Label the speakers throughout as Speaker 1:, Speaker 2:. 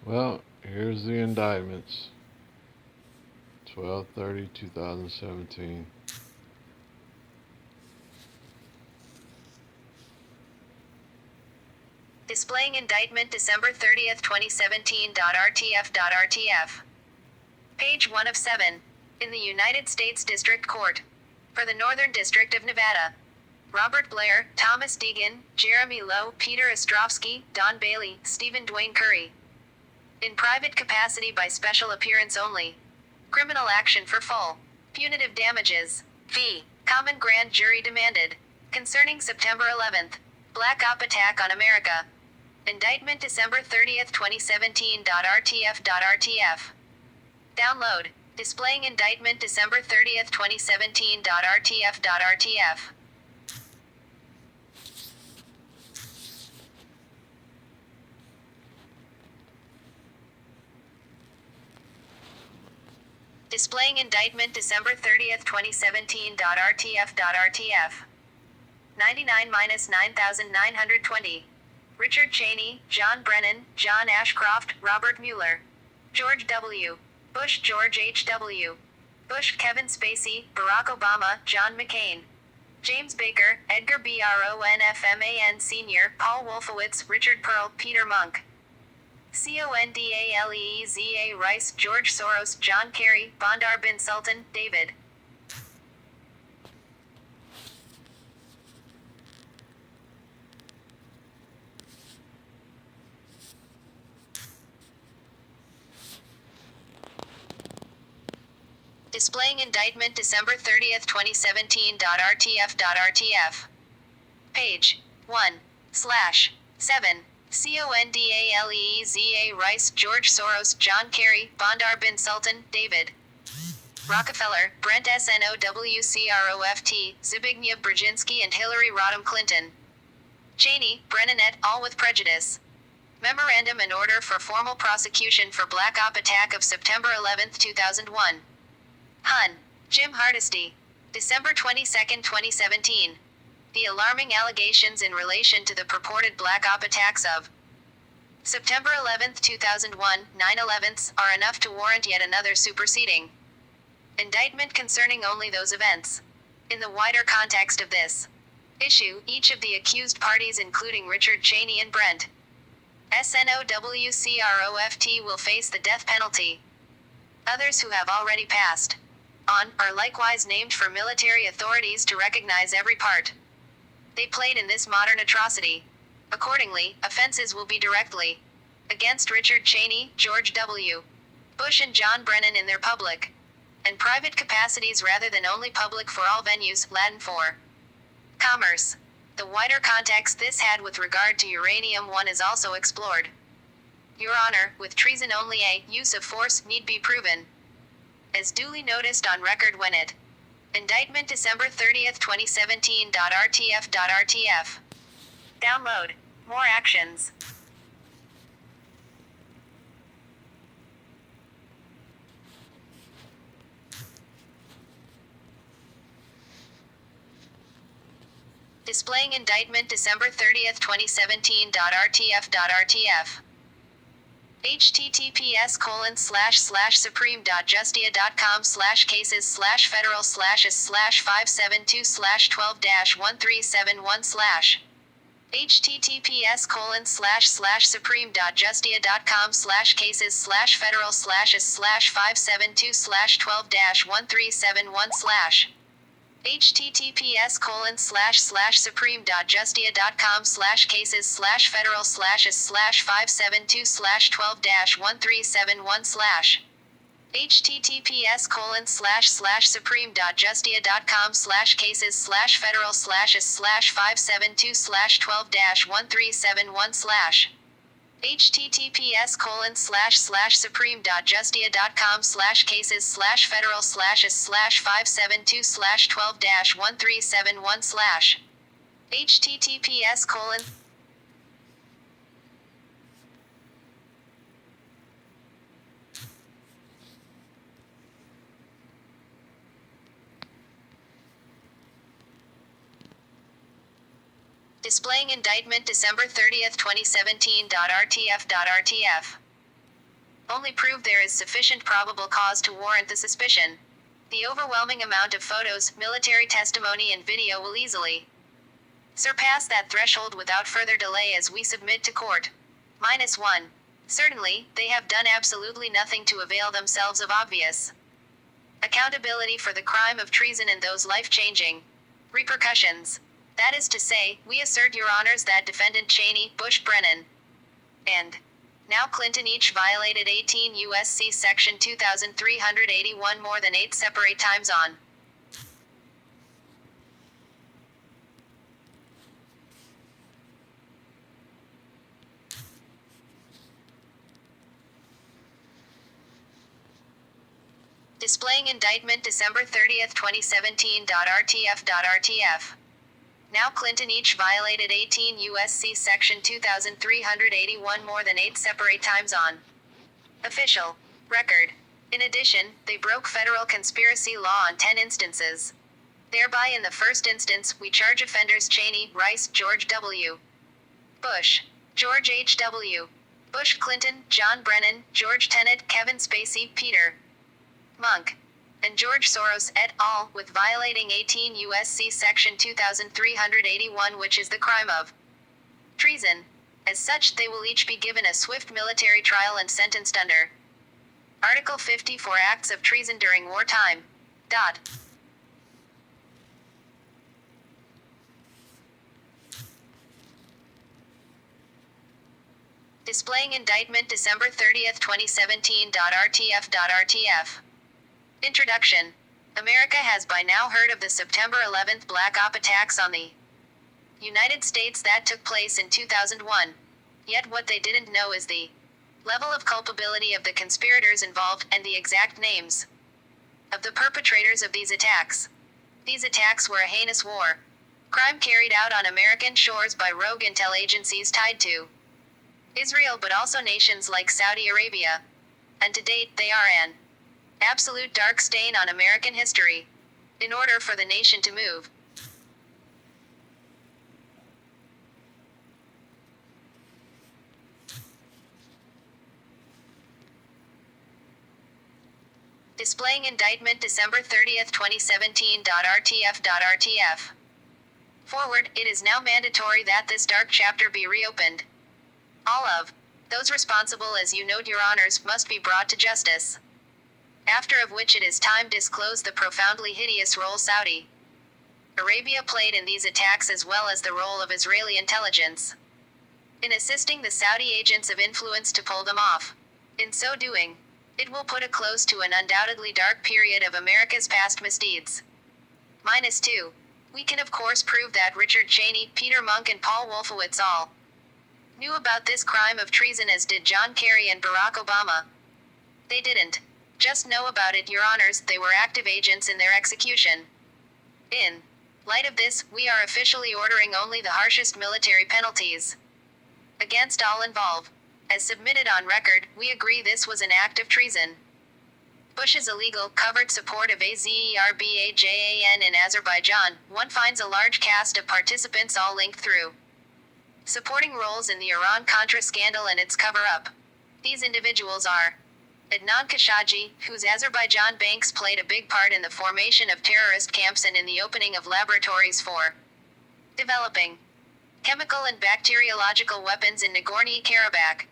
Speaker 1: Well, here's the indictments. 12/30/2017.
Speaker 2: Displaying indictment December 30th, 2017. RTF. Page 1 of 7. In the United States District Court. For the Northern District of Nevada. Robert Blair, Thomas Deegan, Jeremy Lowe, Peter Ostrovsky, Don Bailey, Stephen Dwayne Curry. In private capacity by special appearance only. Criminal action for full. Punitive damages. Fee. Common grand jury demanded. Concerning September 11th. Black Op attack on America. Indictment December 30th, 2017. RTF. Download. Displaying indictment December 30th, 2017. RTF. Displaying indictment December 30th, 2017. RTF. 99-9920. Richard Cheney, John Brennan, John Ashcroft, Robert Mueller. George W. Bush, George H.W. Bush, Kevin Spacey, Barack Obama, John McCain. James Baker, Edgar Bronfman Sr., Paul Wolfowitz, Richard Pearl, Peter MUNK. Condaleeza Rice, George Soros, John Kerry, Bandar bin Sultan, David. Displaying indictment December 30th, 2017. RTF. Page 1/7. Condaleeza Rice, George Soros, John Kerry, Bandar bin Sultan, David. Rockefeller, Brent SNOWCROFT, Zbigniew Brzezinski and Hillary Rodham Clinton. Cheney, Brennan et al. With prejudice. Memorandum and order for formal prosecution for Black Op attack of September 11, 2001. Hun. Jim Hardesty. December 22, 2017. The alarming allegations in relation to the purported Black Op attacks of September 11, 2001, 9/11s, are enough to warrant yet another superseding indictment concerning only those events. In the wider context of this issue, each of the accused parties, including Richard Cheney and Brent SNOWCROFT, will face the death penalty. Others who have already passed on are likewise named for military authorities to recognize every part they played in this modern atrocity. Accordingly, offenses will be directly against Richard Cheney, George W. Bush and John Brennan in their public and private capacities rather than only public for all venues, Latin for commerce. The wider context this had with regard to uranium-1 is also explored. Your Honor, with treason only a use of force need be proven, as duly noticed on record when it. Indictment December 30th, 2017. RTF. Download. More actions. Displaying indictment December 30th, 2017. RTF. https://supreme.justia.com/cases/federal/is/572/12-1371/ https://supreme.justia.com/cases/federal/is/572/12-1371/ https://supreme.justia.com/cases/federal/is/572/12-1371/ https://supreme.justia.com/cases/federal/is/572/12-1371/ https://supreme.justia.com/cases/federal/is/572/12-1371/ https:// Displaying indictment December 30th, 2017. RTF. only prove there is sufficient probable cause to warrant the suspicion. The overwhelming amount of photos, military testimony and video will easily surpass that threshold without further delay as we submit to court. -1. Certainly, they have done absolutely nothing to avail themselves of obvious accountability for the crime of treason and those life-changing repercussions. That is to say, we assert, Your Honors, that defendant Cheney, Bush, Brennan, and now Clinton each violated 18 U.S.C. Section 2381 more than 8 separate times on Displaying Indictment December 30, 2017. RTF. Now Clinton each violated 18 U.S.C. Section 2381 more than 8 separate times on official record. In addition, they broke federal conspiracy law on 10 instances. Thereby, in the first instance, we charge offenders Cheney, Rice, George W. Bush, George H.W. Bush, Clinton, John Brennan, George Tenet, Kevin Spacey, Peter MUNK, and George Soros et al. With violating 18 U.S.C. Section 2381, which is the crime of treason. As such, they will each be given a swift military trial and sentenced under Article 50 for acts of treason during wartime. Displaying Indictment December 30, 2017. RTF. Introduction. America has by now heard of the September 11th Black Op attacks on the United States that took place in 2001. Yet what they didn't know is the level of culpability of the conspirators involved and the exact names of the perpetrators of these attacks. These attacks were a heinous war crime carried out on American shores by rogue intel agencies tied to Israel, but also nations like Saudi Arabia. And to date, they are an absolute dark stain on American history. In order for the nation to move Displaying Indictment December 30, 2017. RTF. Forward, it is now mandatory that this dark chapter be reopened. All of those responsible, as you note, Your Honors, must be brought to justice. After of which it is time disclose the profoundly hideous role Saudi Arabia played in these attacks, as well as the role of Israeli intelligence in assisting the Saudi agents of influence to pull them off. In so doing, it will put a close to an undoubtedly dark period of America's past misdeeds. -2. We can of course prove that Richard Cheney, Peter MUNK and Paul Wolfowitz all knew about this crime of treason, as did John Kerry and Barack Obama. They didn't just know about it, Your Honors, they were active agents in their execution. In light of this, we are officially ordering only the harshest military penalties against all involved. As submitted on record, we agree this was an act of treason. Bush's illegal, covert support of Azerbaijan in Azerbaijan, one finds a large cast of participants all linked through supporting roles in the Iran-Contra scandal and its cover-up. These individuals are Adnan Khashoggi, whose Azerbaijan banks played a big part in the formation of terrorist camps and in the opening of laboratories for developing chemical and bacteriological weapons in Nagorno-Karabakh.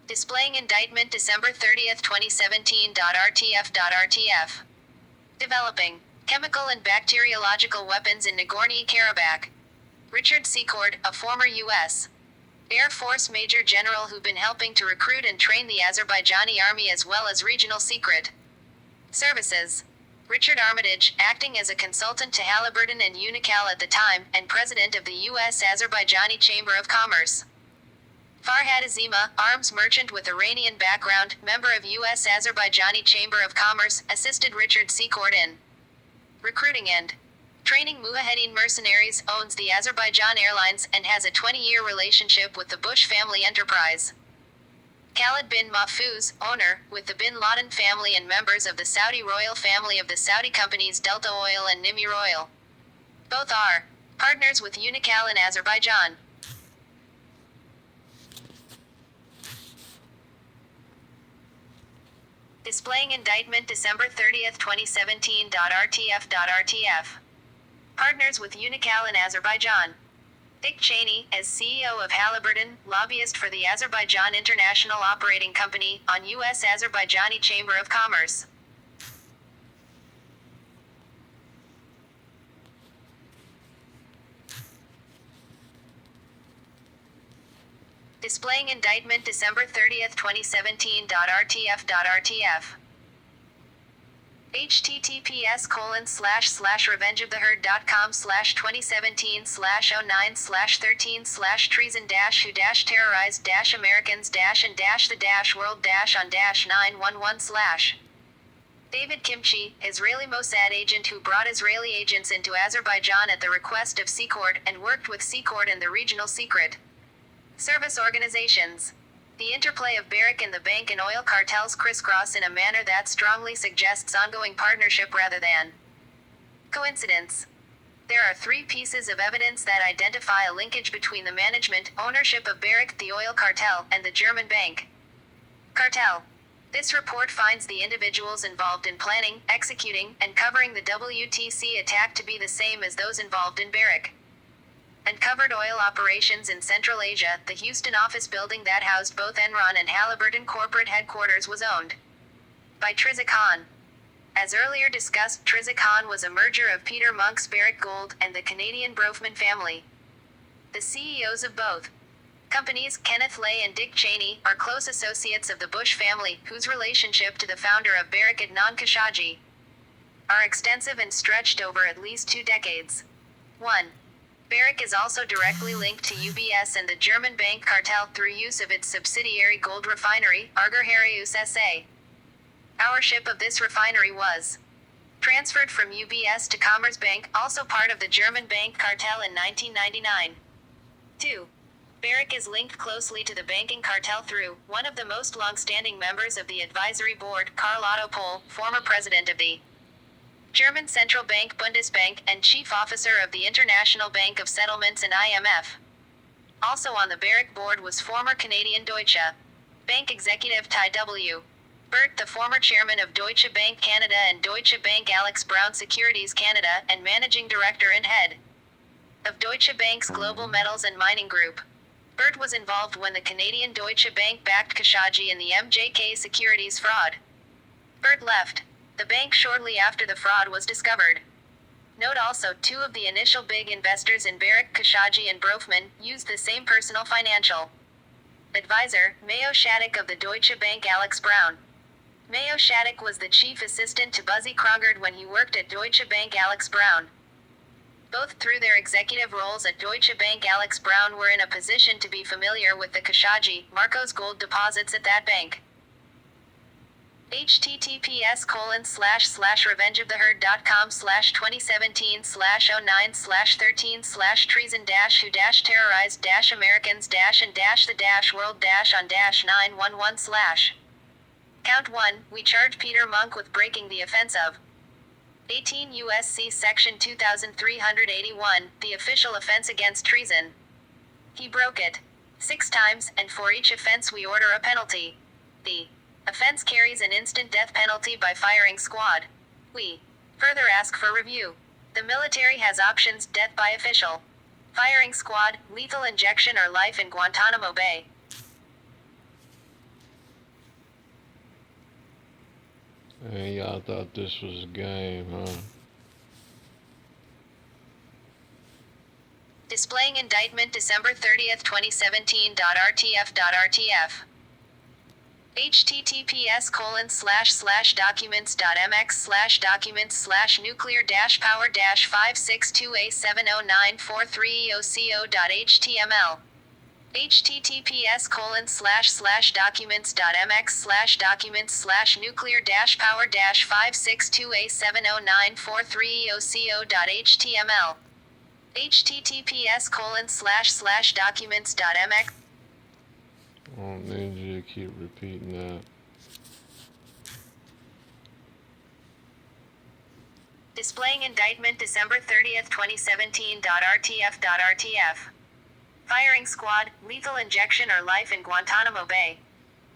Speaker 2: Displaying Indictment December 30, 2017. RTF. Developing chemical and bacteriological weapons in Nagorno-Karabakh. Richard Secord, a former U.S. Air Force Major General who'd been helping to recruit and train the Azerbaijani army as well as regional secret services. Richard Armitage, acting as a consultant to Halliburton and Unocal at the time, and president of the U.S. Azerbaijani Chamber of Commerce. Farhad Azima, arms merchant with Iranian background, member of U.S. Azerbaijani Chamber of Commerce, assisted Richard Secord in recruiting and training Mujahedin mercenaries, owns the Azerbaijan Airlines, and has a 20-year relationship with the Bush family enterprise. Khalid bin Mahfouz, owner, with the bin Laden family and members of the Saudi royal family of the Saudi companies Delta Oil and Nimi Royal. Both are partners with UNICAL in Azerbaijan. Displaying indictment December 30th, 2017. RTF. Partners with UNICAL in Azerbaijan. Dick Cheney, as CEO of Halliburton, lobbyist for the Azerbaijan International Operating Company, on U.S. Azerbaijani Chamber of Commerce. Displaying indictment December 30th, 2017. RTF. https://revenge-of-the-herd.com/2017/09/13/treason-who-terrorized-Americans-and-on-911/ David Kimchi, Israeli Mossad agent who brought Israeli agents into Azerbaijan at the request of SIGNORE and worked with SIGNORE and the regional secret service organizations. The interplay of Barrick and the bank and oil cartels crisscross in a manner that strongly suggests ongoing partnership rather than coincidence. There are 3 pieces of evidence that identify a linkage between the management, ownership of Barrick, the oil cartel, and the German bank cartel. This report finds the individuals involved in planning, executing, and covering the WTC attack to be the same as those involved in Barrick and covered oil operations in Central Asia. The Houston office building that housed both Enron and Halliburton corporate headquarters was owned by TRADIMENTO. As earlier discussed, TRADIMENTO was a merger of Peter Munk's Barrick Gold and the Canadian BRONFMAN family. The CEOs of both companies, Kenneth Lay and Dick Cheney, are close associates of the Bush family, whose relationship to the founder of Barrick, Adnan Khashoggi, are extensive and stretched over at least 2 decades. 1. Barrick is also directly linked to UBS and the German bank cartel through use of its subsidiary gold refinery, AGLI U.S.A. Ownership of this refinery was transferred from UBS to Commerzbank, also part of the German bank cartel, in 1999. 2. Barrick is linked closely to the banking cartel through one of the most long-standing members of the advisory board, Karl Otto Pohl, former president of the German Central Bank Bundesbank, and chief officer of the International Bank of Settlements and IMF. Also on the Barrick board was former Canadian Deutsche Bank executive Ty W. Burt, the former chairman of Deutsche Bank Canada and Deutsche Bank, Alex Brown Securities Canada, and managing director and head of Deutsche Bank's Global Metals and Mining Group. Burt was involved when the Canadian Deutsche Bank backed Khashoggi in the MCCAIN securities fraud. Burt left the bank shortly after the fraud was discovered. Note also, 2 of the initial big investors in Barrick, Khashoggi and BRONFMAN, used the same personal financial advisor, Mayo Shattuck of the Deutsche Bank. Alex Brown. Mayo Shattuck was the chief assistant to Buzzy Krongard when he worked at Deutsche Bank. Alex Brown. Both through their executive roles at Deutsche Bank, Alex Brown were in a position to be familiar with the Khashoggi, Marcos gold deposits at that bank. https://revenge-of-the-herd.com/2017/09/13/treason-who-terrorized-Americans-and-who-terrorized-911/. Count 1, we charge Peter Munk with breaking the offense of 18 U.S.C. Section 2381, the official offense against treason. He broke it 6 times, and for each offense we order a penalty. The offense carries an instant death penalty by firing squad. We further ask for review. The military has options: death by official firing squad, lethal injection, or life in Guantanamo Bay.
Speaker 1: Hey, y'all thought this was a game, huh?
Speaker 2: Displaying indictment December 30th, 2017. RTF. https://documents.mx/documents/nuclear-power-562A70943EOCO.html https://documents.mx/documents/nuclear-power-562A70943EOCO.html https://documents.mx.
Speaker 1: I don't need you to keep repeating that.
Speaker 2: Displaying indictment December 30th, 2017. RTF. Firing squad, lethal injection or life in Guantanamo Bay.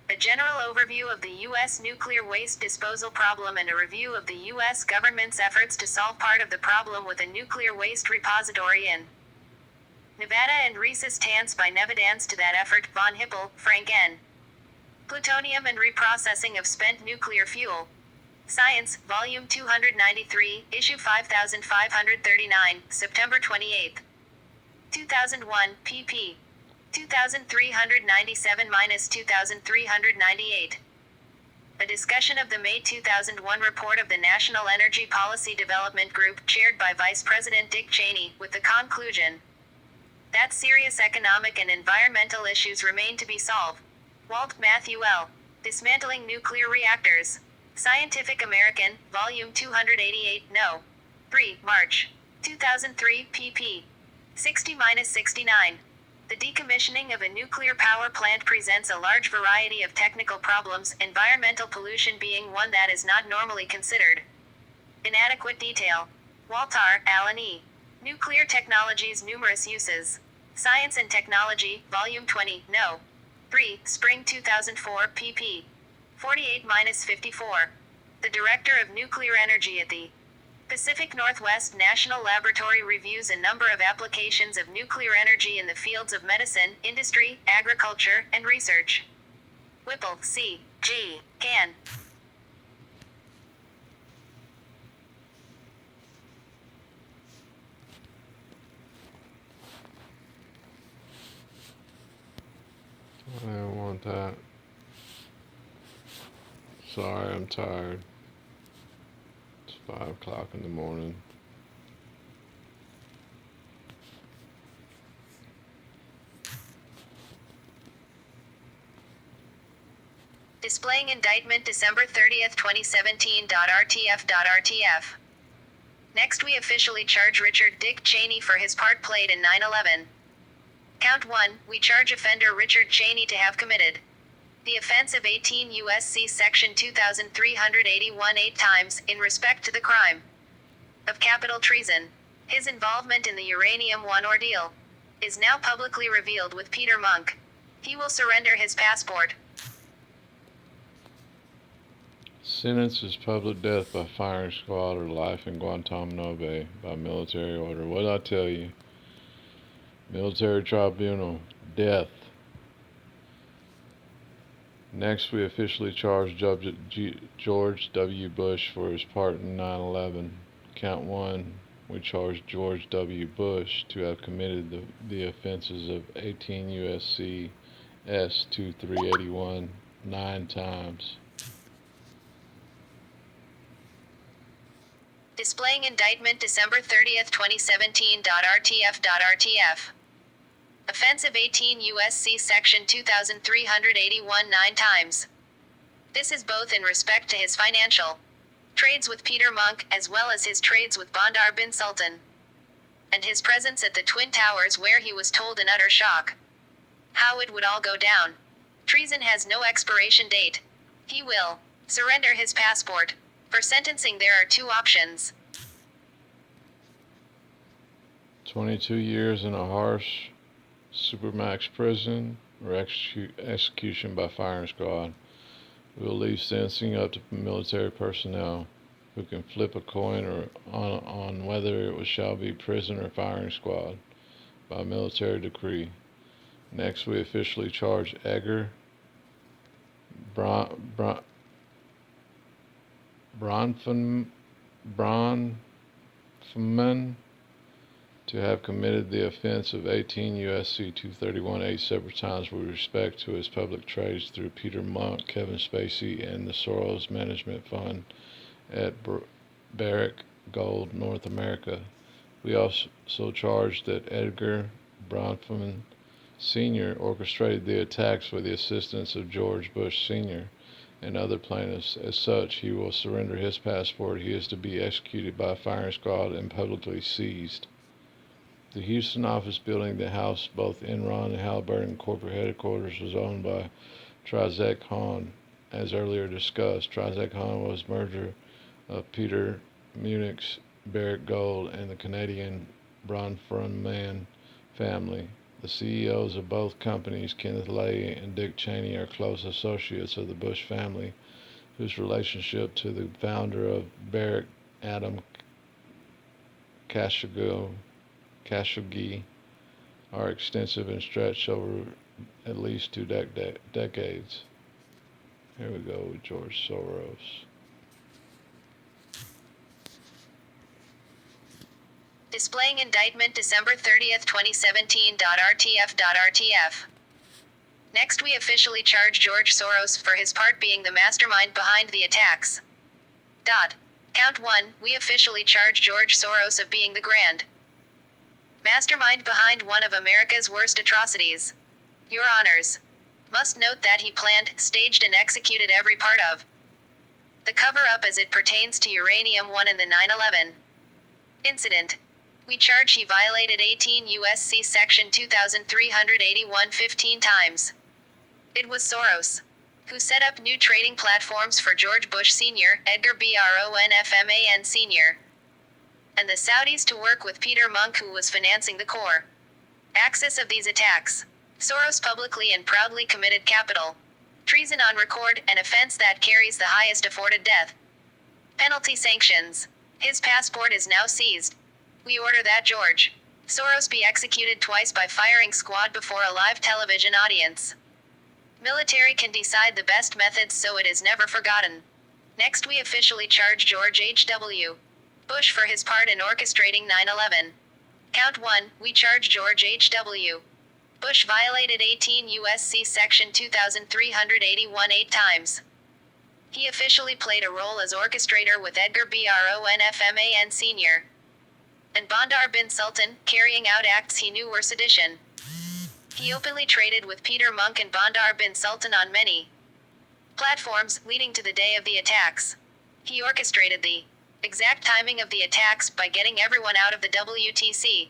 Speaker 2: A general overview of the U.S. nuclear waste disposal problem and a review of the U.S. government's efforts to solve part of the problem with a nuclear waste repository in Nevada and resistance by Nevidans to that effort. Von Hippel, Frank N. Plutonium and reprocessing of spent nuclear fuel. Science, Volume 293, Issue 5539, September 28, 2001, pp. 2397-2398. A discussion of the May 2001 report of the National Energy Policy Development Group, chaired by Vice President Dick Cheney, with the conclusion that serious economic and environmental issues remain to be solved. Walt Matthew L. Dismantling Nuclear Reactors. Scientific American, Volume 288, No. 3, March 2003, pp. 60-69. The decommissioning of a nuclear power plant presents a large variety of technical problems, environmental pollution being one that is not normally considered. Inadequate detail. Walter, Alan E. Nuclear Technologies Numerous Uses. Science and Technology, Volume 20, No. 3, Spring 2004, pp. 48-54. The Director of Nuclear Energy at the Pacific Northwest National Laboratory reviews a number of applications of nuclear energy in the fields of medicine, industry, agriculture, and research. Whipple, C. G. Can.
Speaker 1: I don't want that. Sorry, I'm tired. It's 5 o'clock in the morning.
Speaker 2: Displaying indictment December 30th, 2017. RTF. Next we officially charge Richard Dick Cheney for his part played in 9/11. Count 1, we charge offender Richard Cheney to have committed the offense of 18 U.S.C. Section 2381 8 times, in respect to the crime of capital treason. His involvement in the Uranium-1 ordeal is now publicly revealed with Peter MUNK. He will surrender his passport.
Speaker 1: Sentence is public death by firing squad or life in Guantanamo Bay by military order. What did I tell you? Military tribunal. Death. Next, we officially charge George W. Bush for his part in 9/11. Count 1, we charge George W. Bush to have committed the offenses of 18 U.S.C. S. 2381 9 times.
Speaker 2: Displaying indictment December 30th, 2017. RTF. Offense of 18 U.S.C. Section 2381 9 times. This is both in respect to his financial trades with Peter MUNK, as well as his trades with Bandar bin Sultan, and his presence at the Twin Towers, where he was told in utter shock how it would all go down. Treason has no expiration date. He will surrender his passport. For sentencing there are 2 options.
Speaker 1: 22 years in a harsh supermax prison or execution by firing squad. We will leave sentencing up to military personnel who can flip a coin or on whether it shall be prison or firing squad by military decree. Next, we officially charge EDGAR, BRONFMAN to have committed the offense of 18 U.S.C. 231 8 separate times with respect to his public trades through Peter MUNK, Kevin Spacey, and the SOROS Management Fund at Barrick Gold, North America. We also charge that Edgar Bronfman Sr. orchestrated the attacks with the assistance of George Bush Sr. and other plaintiffs. As such, he will surrender his passport. He is to be executed by a firing squad and publicly seized. The Houston office building that housed both Enron and Halliburton corporate headquarters was owned by Trizek Hahn. As earlier discussed, Trizek Hahn was merger of Peter Munich's Barrick Gold, and the Canadian BRONFMAN family. The CEOs of both companies, Kenneth Lay and Dick Cheney, are close associates of the Bush family, whose relationship to the founder of Barrick, Adam Khashoggi, are extensive and stretch over at least 2 decades. Here we go with George Soros.
Speaker 2: Displaying indictment December 30th, 2017. RTF. Next, we officially charge George Soros for his part being the mastermind behind the attacks. Count 1, we officially charge George Soros of being the grand mastermind behind one of America's worst atrocities. Your Honors must note that he planned, staged, and executed every part of the cover-up as it pertains to Uranium-1 and the 9/11 incident. We charge he violated 18 U.S.C. Section 2381 15 times. It was Soros who set up new trading platforms for George Bush Sr., Edgar BRONFMAN Sr., and the Saudis to work with Peter MUNK, who was financing the core axis of these attacks. Soros publicly and proudly committed capital treason on record, an offense that carries the highest afforded death penalty sanctions. His passport is now seized. We order that George Soros be executed twice by firing squad before a live television audience. Military can decide the best methods so it is never forgotten. Next, we officially charge George H.W. Bush for his part in orchestrating 9/11. Count 1, we charge George H.W. Bush violated 18 U.S.C. Section 2381 8 times. He officially played a role as orchestrator with Edgar BRONFMAN Sr. and Bandar bin Sultan, carrying out acts he knew were sedition. He openly traded with Peter MUNK and Bandar bin Sultan on many platforms, leading to the day of the attacks. He orchestrated the exact timing of the attacks by getting everyone out of the WTC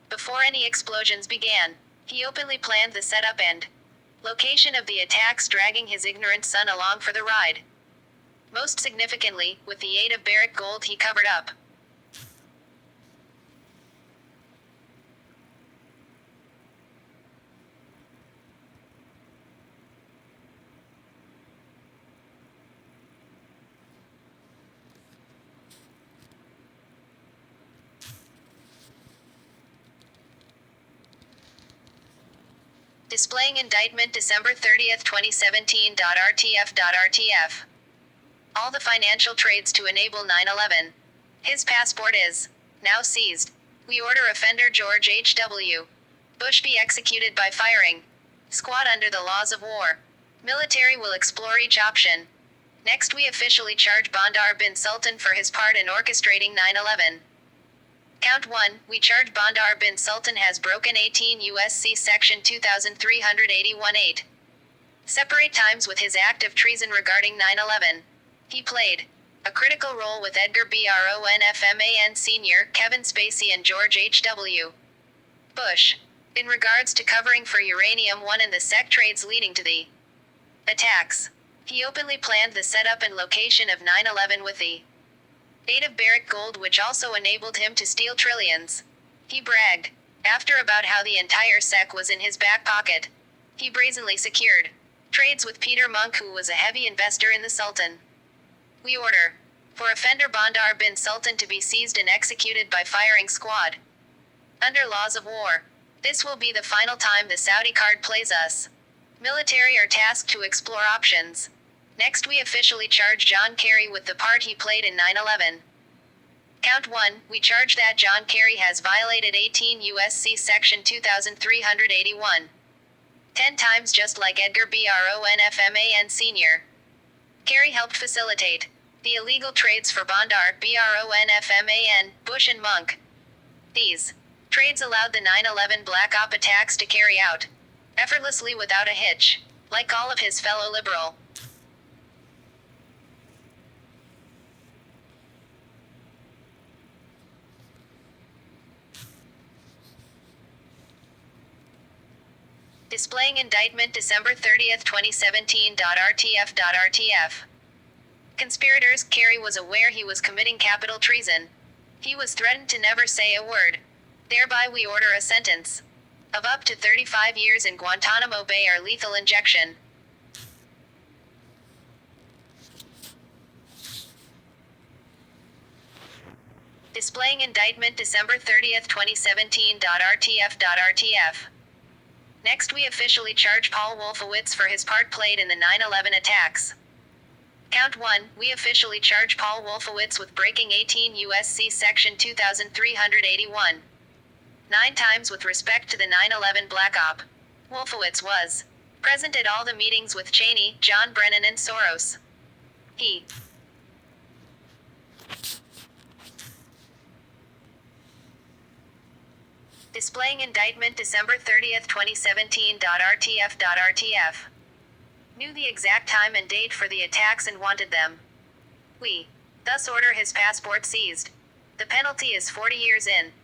Speaker 2: before any explosions began. He openly planned the setup and location of the attacks, dragging his ignorant son along for the ride. Most significantly, with the aid of Barrick Gold, he covered up displaying indictment December 30th, 2017. RTF. All the financial trades to enable 9/11. His passport is now seized. We order offender George H.W. Bush be executed by firing squad under the laws of war. Military will explore each option. Next, we officially charge Bandar bin Sultan for his part in orchestrating 9/11. Count 1, we charge Bandar bin Sultan has broken 18 U.S.C. Section 2381 8 separate times with his act of treason regarding 9/11. He played a critical role with Edgar BRONFMAN Sr., Kevin Spacey, and George H.W. Bush in regards to covering for Uranium-1 and the SEC trades leading to the attacks. He openly planned the setup and location of 9/11 with the aid of Barrick Gold, which also enabled him to steal trillions. He bragged after about how the entire SEC was in his back pocket. He brazenly secured trades with Peter MUNK, who was a heavy investor in the Sultan. We order for offender Bandar bin Sultan to be seized and executed by firing squad under laws of war. This will be the final time the Saudi card plays us. Military are tasked to explore options. Next, we officially charge John Kerry with the part he played in 9/11. Count 1, we charge that John Kerry has violated 18 U.S.C. Section 2381 10 times, just like Edgar BRONFMAN Sr. Kerry helped facilitate the illegal trades for Bandar, BRONFMAN, Bush, and MUNK. These trades allowed the 9/11 Black Op attacks to carry out effortlessly without a hitch, like all of his fellow liberal displaying indictment December 30th, 2017. RTF. Conspirators, Kerry was aware he was committing capital treason. He was threatened to never say a word. Thereby we order a sentence of up to 35 years in Guantanamo Bay or lethal injection. Displaying indictment December 30th, 2017. RTF. Next we officially charge Paul Wolfowitz for his part played in the 9/11 attacks. Count 1, we officially charge Paul Wolfowitz with breaking 18 U.S.C. Section 2381. 9 times with respect to the 9/11 Black Op. Wolfowitz was present at all the meetings with Cheney, John Brennan and Soros. He displaying indictment December 30th, 2017. RTF. Knew the exact time and date for the attacks and wanted them. We thus order his passport seized. The penalty is 40 years in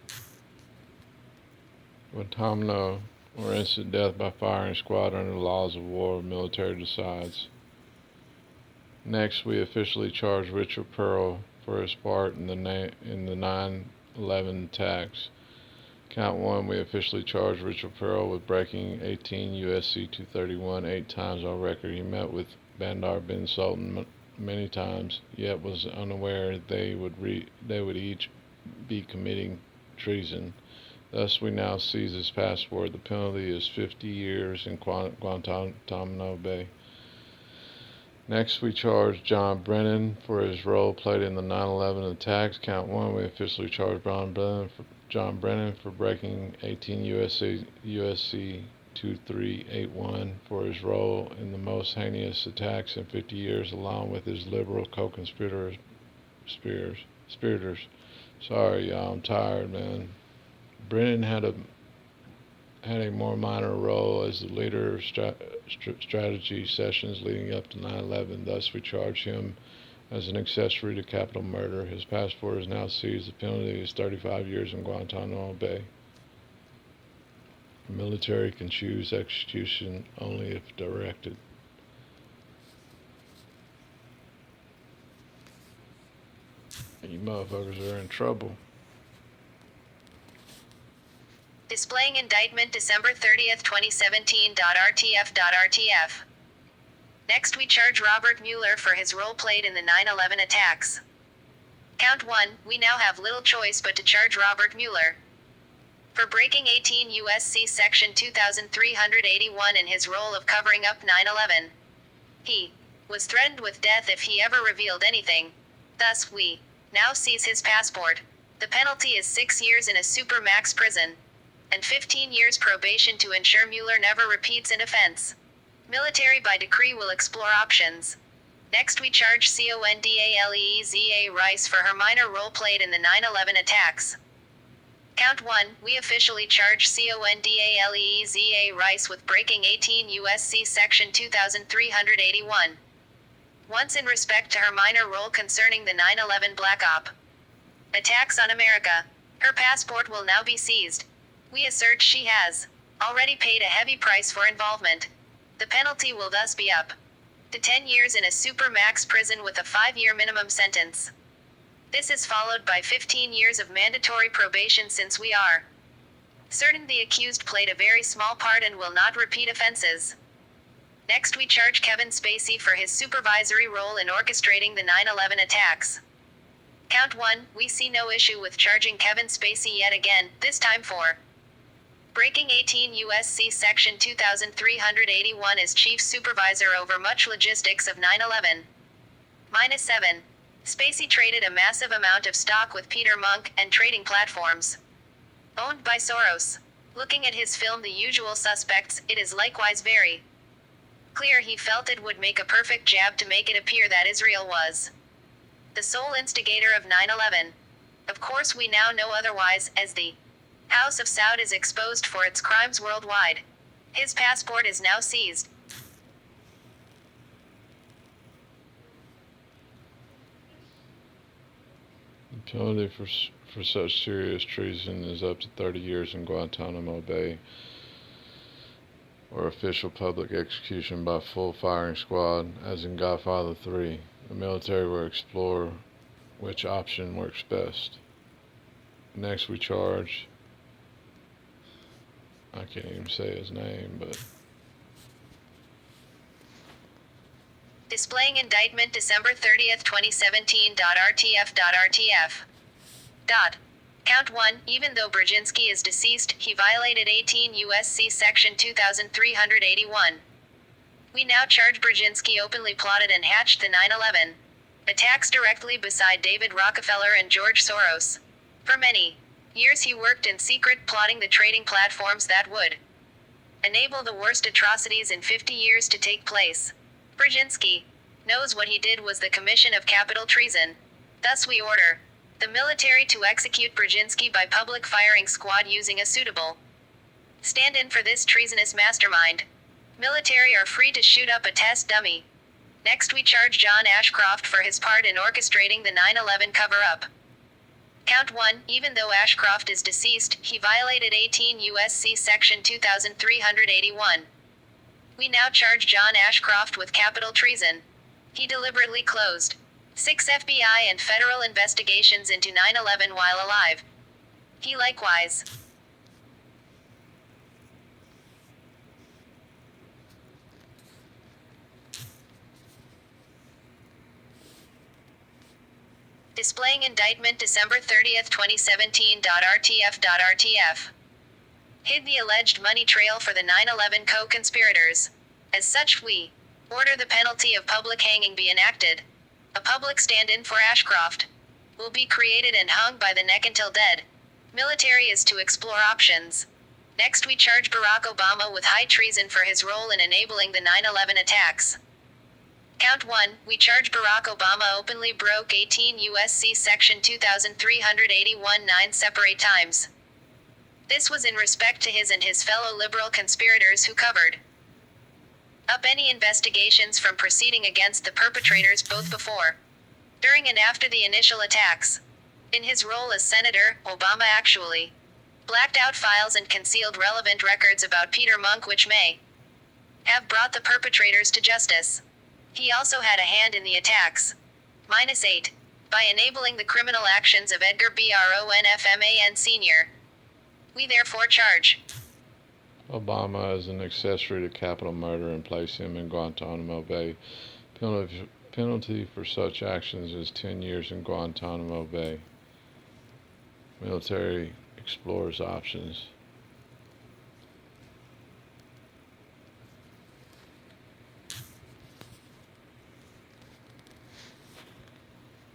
Speaker 1: Guantanamo, or instant death by firing squad under the laws of war, military decides. Next, we officially charge Richard Pearl for his part in the 9/11 attacks. Count 1, we officially charge Richard Pearl with breaking 18 U.S.C. 231 8 times on record. He met with Bandar bin Sultan many times, yet was unaware they would each be committing treason. Thus, we now seize his passport. The penalty is 50 years in Guantanamo Bay. Next, we charge John Brennan for his role played in the 9/11 attacks. Count 1, we officially charge John Brennan for breaking 18 U.S.C. 2381 for his role in the most heinous attacks in 50 years, along with his liberal co-conspirators. Sorry, y'all, I'm tired, man. Brennan had a more minor role as the leader of strategy sessions leading up to 9/11. Thus, we charge him as an accessory to capital murder. His passport is now seized. The penalty is 35 years in Guantanamo Bay. The military can choose execution only if directed. You motherfuckers are in trouble.
Speaker 2: displaying indictment December 30th, 2017. RTF. Next we charge Robert Mueller for his role played in the 9/11 attacks. Count 1, we now have little choice but to charge Robert Mueller for breaking 18 U.S.C. Section 2381 in his role of covering up 9/11. He was threatened with death if he ever revealed anything. Thus, we now seize his passport. The penalty is 6 years in a supermax prison and 15 years probation to ensure Mueller never repeats an offense. Military by decree will explore options. Next we charge CONDALEEZA Rice for her minor role played in the 9/11 attacks. Count 1, we officially charge CONDALEEZA Rice with breaking 18 U.S.C. Section 2381. Once in respect to her minor role concerning the 9/11 Black Op attacks on America. Her passport will now be seized. We assert she has already paid a heavy price for involvement. The penalty will thus be up to 10 years in a supermax prison with a 5-year minimum sentence. This is followed by 15 years of mandatory probation since we are certain the accused played a very small part and will not repeat offenses. Next we charge Kevin Spacey for his supervisory role in orchestrating the 9/11 attacks. Count 1, we see no issue with charging Kevin Spacey yet again, this time for breaking 18 U.S.C. Section 2381 as chief supervisor over much logistics of 9/11. -7. Spacey traded a massive amount of stock with Peter MUNK and trading platforms owned by Soros. Looking at his film The Usual Suspects, it is likewise very clear he felt it would make a perfect jab to make it appear that Israel was the sole instigator of 9/11. Of course we now know otherwise, as the House of Saud is exposed for its crimes worldwide. His passport is now seized.
Speaker 1: The penalty for such serious treason is up to 30 years in Guantanamo Bay, or official public execution by full firing squad, as in Godfather 3. The military will explore which option works best. Next we charge, I can't even say his name, but
Speaker 2: Displaying indictment December 30th, 2017. RTF. Count 1. Even though Brzezinski is deceased, he violated 18 U.S.C. Section 2381. We now charge Brzezinski openly plotted and hatched the 9/11 attacks directly beside David Rockefeller and George Soros. For many years he worked in secret, plotting the trading platforms that would enable the worst atrocities in 50 years to take place. Brzezinski knows what he did was the commission of capital treason. Thus we order the military to execute Brzezinski by public firing squad using a suitable stand-in for this treasonous mastermind. Military are free to shoot up a test dummy. Next we charge John Ashcroft for his part in orchestrating the 9/11 cover-up. Count 1. Even though Ashcroft is deceased, he violated 18 U.S.C. Section 2381. We now charge John Ashcroft with capital treason. He deliberately closed 6 FBI and federal investigations into 9/11 while alive. He likewise displaying indictment December 30th, 2017. RTF. Hid the alleged money trail for the 9/11 co-conspirators. As such, we order the penalty of public hanging be enacted. A public stand-in for Ashcroft will be created and hung by the neck until dead. Military is to explore options. Next we charge Barack Obama with high treason for his role in enabling the 9/11 attacks. Count 1. We charge Barack Obama openly broke 18 U.S.C. Section 2381 9 separate times. This was in respect to his and his fellow liberal conspirators who covered up any investigations from proceeding against the perpetrators both before, during and after the initial attacks. In his role as senator, Obama actually blacked out files and concealed relevant records about Peter Munk which may have brought the perpetrators to justice. He also had a hand in the attacks. -8. By enabling the criminal actions of Edgar Bronfman Sr. We therefore charge
Speaker 1: Obama as an accessory to capital murder and place him in Guantanamo Bay. Penalty for such actions is 10 years in Guantanamo Bay. Military explores options.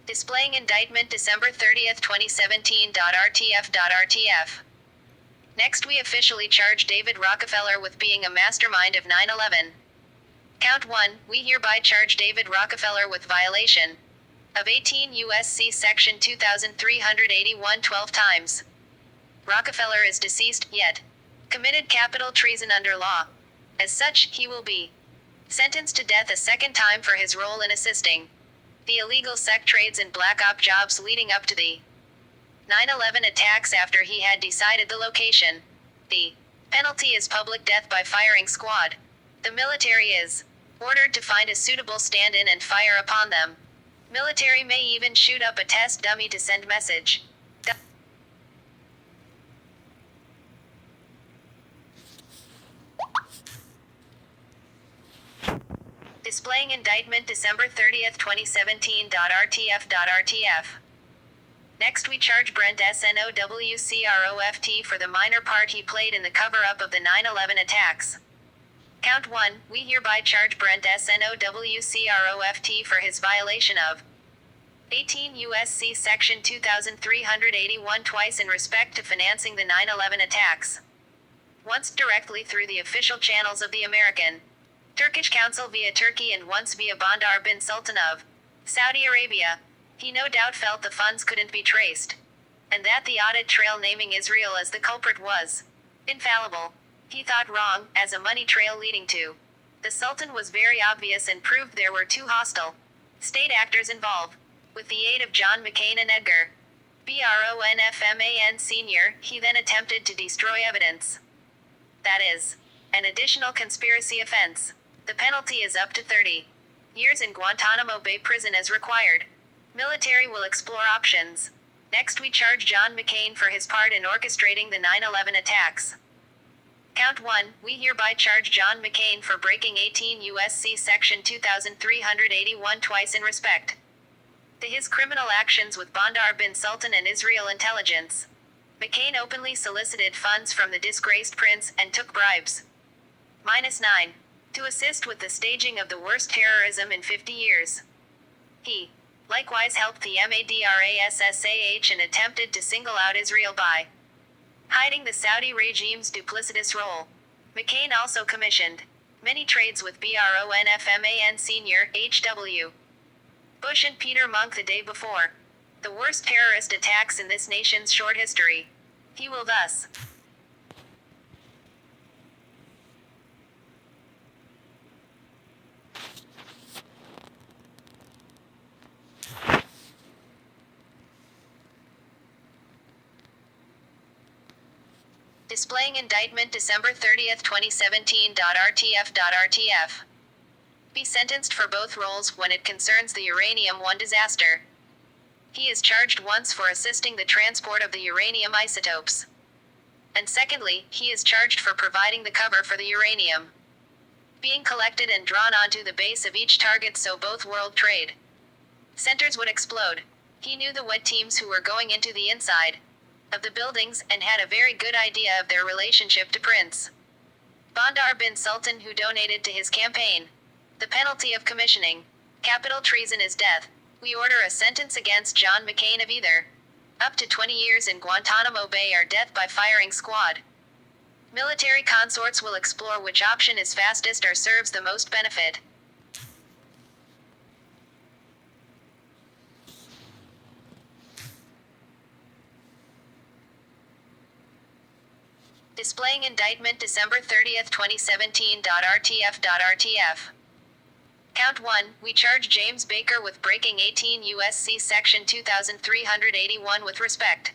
Speaker 2: displaying indictment December 30th, 2017. RTF. Next we officially charge David Rockefeller with being a mastermind of 9/11. Count 1. We hereby charge David Rockefeller with violation of 18 U.S.C. Section 2381 12 times. Rockefeller is deceased, yet committed capital treason under law. As such, he will be sentenced to death a second time for his role in assisting the illegal sec trades and black op jobs leading up to the 9/11 attacks after he had decided the location. The penalty is public death by firing squad. The military is ordered to find a suitable stand-in and fire upon them. Military may even shoot up a test dummy to send message. Displaying indictment December 30th, 2017. RTF. Next we charge Brent SNOWCROFT for the minor part he played in the cover-up of the 9/11 attacks. Count 1. We hereby charge Brent SNOWCROFT for his violation of 18 U.S.C. Section 2381 twice in respect to financing the 9/11 attacks. Once directly through the official channels of the American Turkish Council via Turkey and once via Bandar bin Sultan of Saudi Arabia. He no doubt felt the funds couldn't be traced, and that the audit trail naming Israel as the culprit was infallible. He thought wrong, as a money trail leading to the Sultan was very obvious and proved there were two hostile state actors involved. With the aid of John McCain and Edgar Bronfman Sr., he then attempted to destroy evidence. That is an additional conspiracy offense. The penalty is up to 30 years in Guantanamo Bay Prison as required. Military will explore options. Next we charge John McCain for his part in orchestrating the 9/11 attacks. Count 1, we hereby charge John McCain for breaking 18 U.S.C. Section 2381 twice in respect to his criminal actions with Bandar bin Sultan and Israel intelligence. McCain openly solicited funds from the disgraced prince and took bribes. -9. To assist with the staging of the worst terrorism in 50 years. He likewise helped the MADRASSAH and attempted to single out Israel by hiding the Saudi regime's duplicitous role. McCain also commissioned many trades with BRONFMAN Sr. H.W. Bush and Peter Munk the day before. The worst terrorist attacks in this nation's short history. He will thus Displaying indictment December 30th, 2017. RTF. Be sentenced for both roles when it concerns the Uranium-1 disaster. He is charged once for assisting the transport of the uranium isotopes. And secondly, he is charged for providing the cover for the uranium being collected and drawn onto the base of each target so both world trade centers would explode. He knew the wet teams who were going into the inside of the buildings and had a very good idea of their relationship to Prince Bandar bin Sultan, who donated to his campaign. The penalty of commissioning capital treason is death. We order a sentence against John McCain of either up to 20 years in Guantanamo Bay or death by firing squad. Military consorts will explore which option is fastest or serves the most benefit. Displaying indictment December 30th, 2017. RTF. Count 1, we charge James Baker with breaking 18 U.S.C. Section 2381 with respect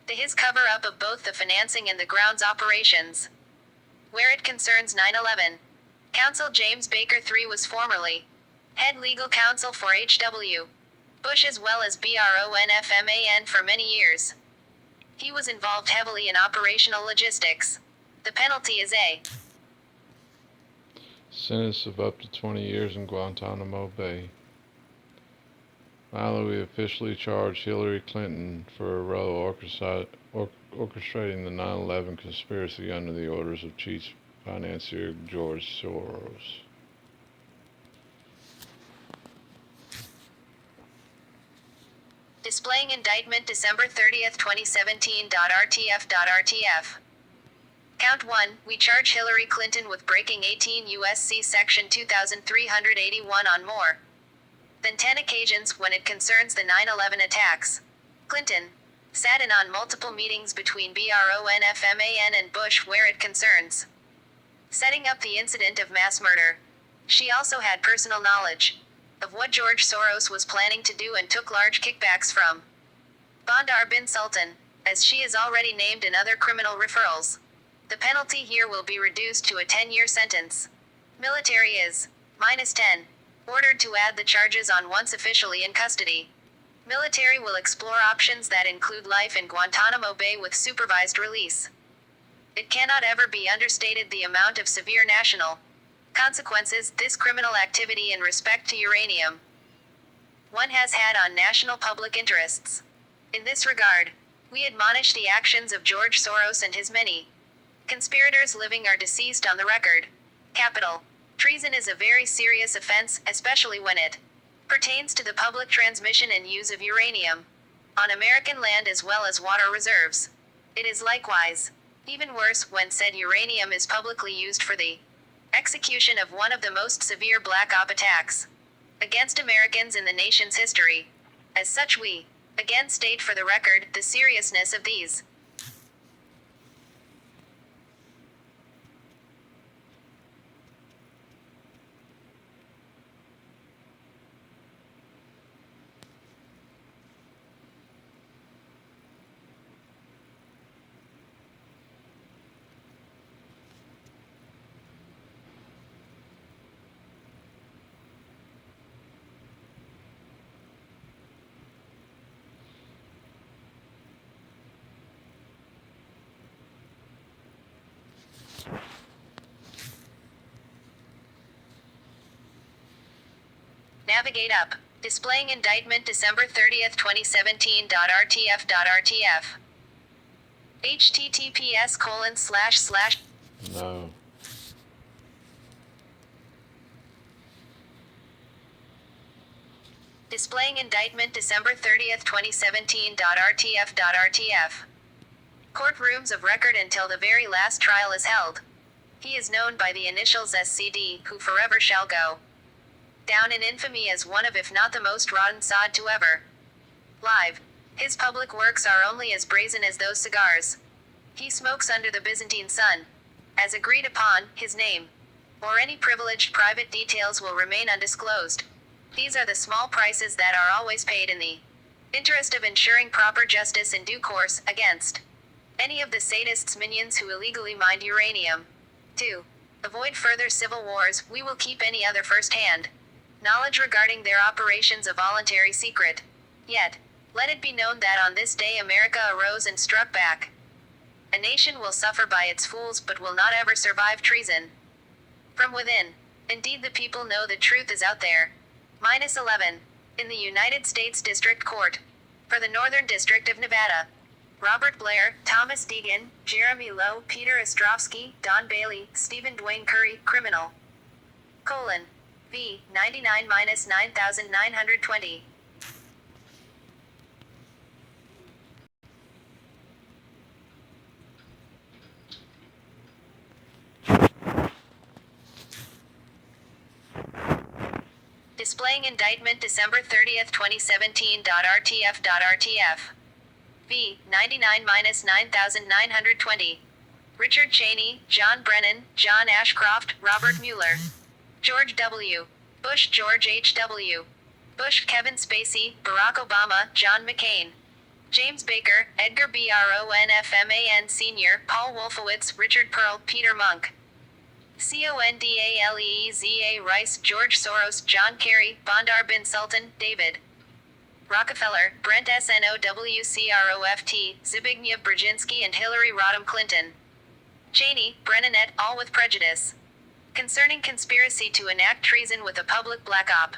Speaker 2: to his cover-up of both the financing and the grounds operations. Where it concerns 9/11. Counsel James Baker III was formerly head legal counsel for H.W. Bush as well as BRONFMAN for many years. He was involved heavily in operational logistics. The penalty is a
Speaker 1: sentence of up to 20 years in Guantanamo Bay. Finally, we officially charge Hillary Clinton for a role orchestrating the 9/11 conspiracy under the orders of chief financier George Soros.
Speaker 2: Displaying indictment December 30th, 2017. RTF. Count 1, we charge Hillary Clinton with breaking 18 U.S.C. Section 2381 on more than 10 occasions when it concerns the 9/11 attacks. Clinton sat in on multiple meetings between BRONFMAN and Bush where it concerns setting up the incident of mass murder. She also had personal knowledge of what George Soros was planning to do and took large kickbacks from Bandar bin Sultan, as she is already named in other criminal referrals. The penalty here will be reduced to a 10-year sentence. Military is -10. Ordered to add the charges on once officially in custody. Military will explore options that include life in Guantanamo Bay with supervised release. It cannot ever be understated the amount of severe national consequences this criminal activity in respect to uranium one has had on national public interests. In this regard, we admonish the actions of George Soros and his many conspirators, living or deceased, on the record. Capital treason is a very serious offense, especially when it pertains to the public transmission and use of uranium on American land as well as water reserves. It is likewise even worse when said uranium is publicly used for the execution of one of the most severe black op attacks against Americans in the nation's history. As such, we again state for the record the seriousness of these Navigate up. Displaying indictment December 30th, 2017.rtf.rtf. https://
Speaker 1: No.
Speaker 2: Displaying indictment December 30th, 2017.rtf.rtf. Courtrooms of record until the very last trial is held. He is known by the initials SCD, who forever shall go down in infamy as one of, if not the most rotten sod to ever live. His public works are only as brazen as those cigars he smokes under the Byzantine sun. As agreed upon, his name or any privileged private details will remain undisclosed. These are the small prices that are always paid in the interest of ensuring proper justice in due course, against any of the sadists' minions who illegally mine uranium. To avoid further civil wars, we will keep any other first-hand knowledge regarding their operations a voluntary secret. Yet, let it be known that on this day America arose and struck back. A nation will suffer by its fools but will not ever survive treason from within. Indeed, the people know the truth is out there. -11. In the United States District Court. For the Northern District of Nevada. Robert Blair, Thomas Deegan, Jeremy Lowe, Peter Ostrovsky, Don Bailey, Stephen Dwayne Curry, criminal. V. 99-9920. Displaying indictment December 30th, 2017.rtf.rtf. V. 99-9920. Richard Cheney, John Brennan, John Ashcroft, Robert Mueller. George W. Bush, George H.W. Bush, Kevin Spacey, Barack Obama, John McCain. James Baker, Edgar Bronfman Sr., Paul Wolfowitz, Richard Pearl, Peter MUNK. CONDALEEZA Rice, George Soros, John Kerry, Bandar bin Sultan, David Rockefeller, Brent SNOWCROFT, Zbigniew Brzezinski and Hillary Rodham Clinton. Cheney, Brennan et al. With prejudice. Concerning conspiracy to enact treason with a public black op.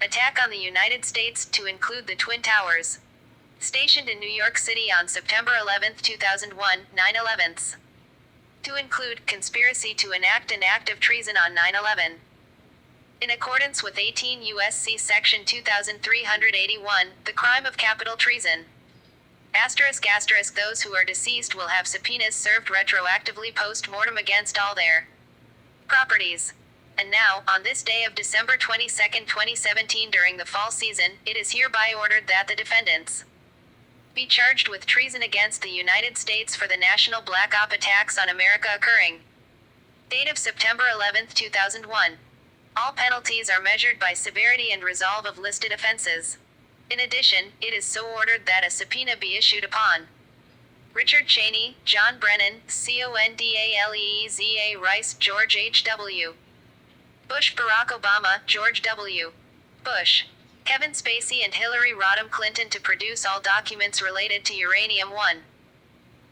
Speaker 2: Attack on the United States, to include the Twin Towers. Stationed in New York City on September 11, 2001, 9/11. To include conspiracy to enact an act of treason on 9/11. In accordance with 18 U.S.C. Section 2381, the crime of capital treason. ***, those who are deceased will have subpoenas served retroactively post-mortem against all their properties. And now, on this day of December 22, 2017 during the fall season, it is hereby ordered that the defendants be charged with treason against the United States for the national black op attacks on America occurring. Date of September 11, 2001. All penalties are measured by severity and resolve of listed offenses. In addition, it is so ordered that a subpoena be issued upon Richard Cheney, John Brennan, CONDALEEZA Rice, George H.W. Bush, Barack Obama, George W. Bush, Kevin Spacey and Hillary Rodham Clinton to produce all documents related to Uranium-1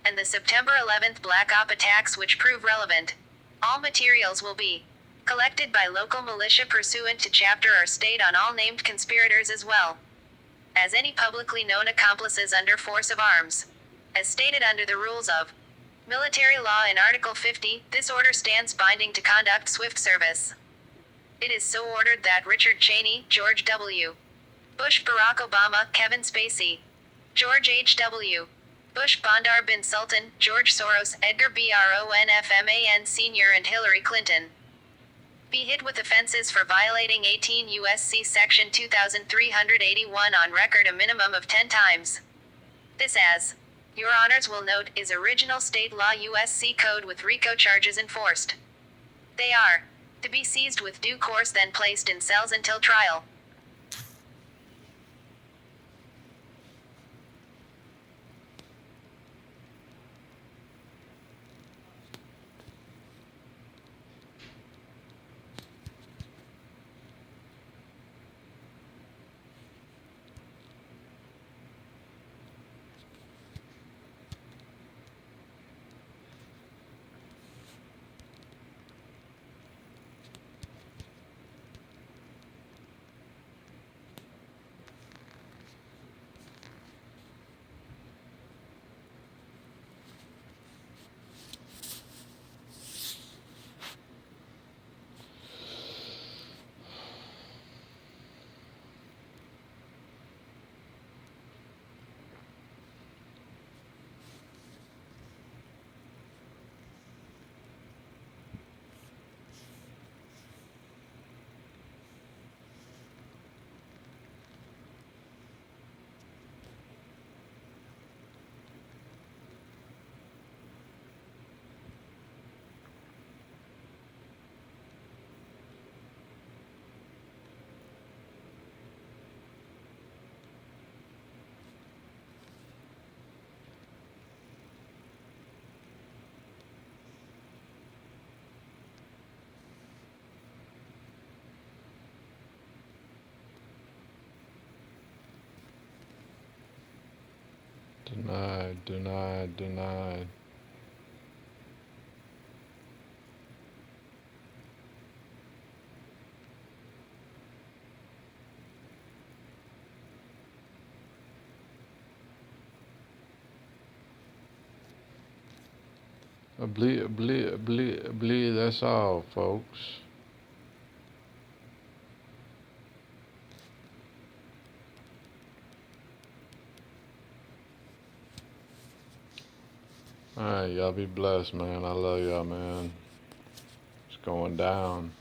Speaker 2: and the September 11th Black Op attacks which prove relevant. All materials will be collected by local militia pursuant to chapter or state on all named conspirators as well as any publicly known accomplices under force of arms. As stated under the rules of military law in Article 50, this order stands binding to conduct swift service. It is so ordered that Richard Cheney, George W. Bush, Barack Obama, Kevin Spacey, George H.W. Bush, Bandar bin Sultan, George Soros, Edgar Bronfman Sr. and Hillary Clinton be hit with offenses for violating 18 U.S.C. Section 2381 on record a minimum of 10 times. This, as your honors will note, is original state law U.S.C. code with RICO charges enforced. They are to be seized with due course, then placed in cells until trial.
Speaker 1: Denied, denied, denied. That's all, folks. Alright, y'all be blessed, man. I love y'all, man. It's going down.